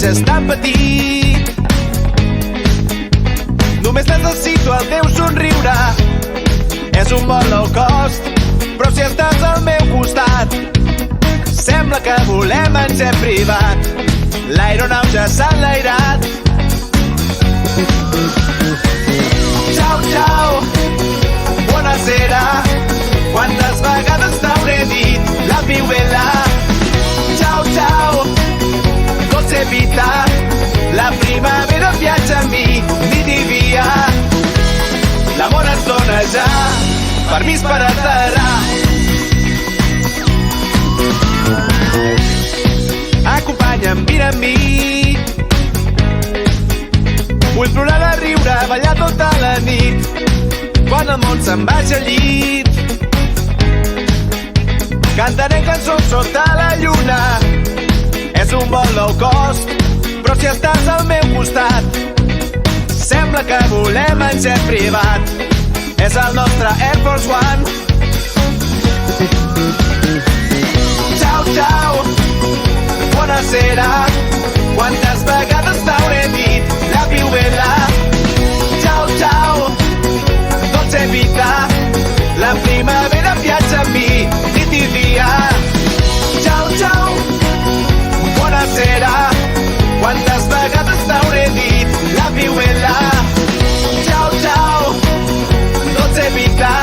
deixes tan petit. Només necessito el teu somriure. És un vol low cost, però si estàs al meu costat sembla que volem en jet privat. L'aeronau ja s'ha enlairat. Ciao, ciao, buonasera. Quantes vegades t'hauré dit la viuela. Ciao, ciao, dolce vita. La primavera viatja amb mi, nit i dia. L'amor es dona ja, permís per aterrar. Acompanya'm, vine amb mi. Vull plorar de riure, ballar tota la nit. Quan el món se'n vagi al llit, cantaré cançons sota la lluna. És un vol low cost, però si estàs al meu costat sembla que volem en jet privat. És el nostre Air Force One. Ciao, ciao, buonasera. Quantes vegades t'hauré dit la viuela. Ciao, ciao, dolce vita. La primavera viatja amb mi, nit i dia. Ciao, ciao, buonasera. Quantes vegades t'hauré dit la viuela. Ciao, ciao, dolce vita.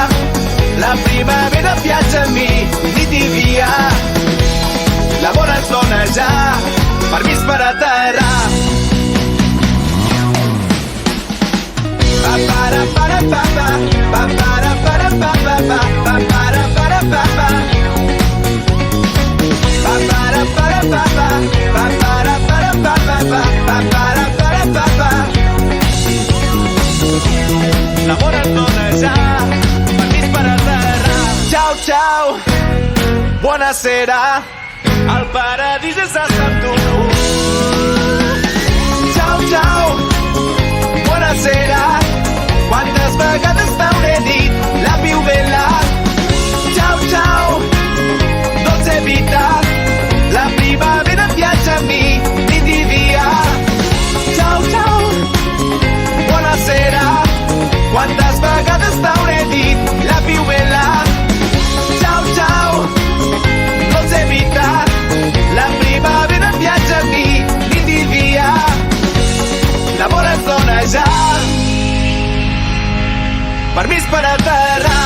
La primavera viatja amb mi, nit i dia. L'amor ens dona ja permís per aterrar. Pa para para pa pa, pa para para pa pa pa, pa para para pa pa. Pa para para pa pa, pa para para pa pa pa, pa para para pa pa. L'amor ens dona ja permís per aterrar. Ciao, ciao, buonasera. El paradís és amb tu. Ciao, ciao, buonasera. Quantes vegades t'hauré dit la viuela. Ciao, ciao, dolce vita. La primavera viatja amb mi, nit i dia. Ciao, ciao, buonasera. Quantes vegades t'hauré dit la viuela. Ciao, ciao, dolce vita. La primavera viatja amb mi, nit i dia. L'amor ens dona ja permís per aterrar.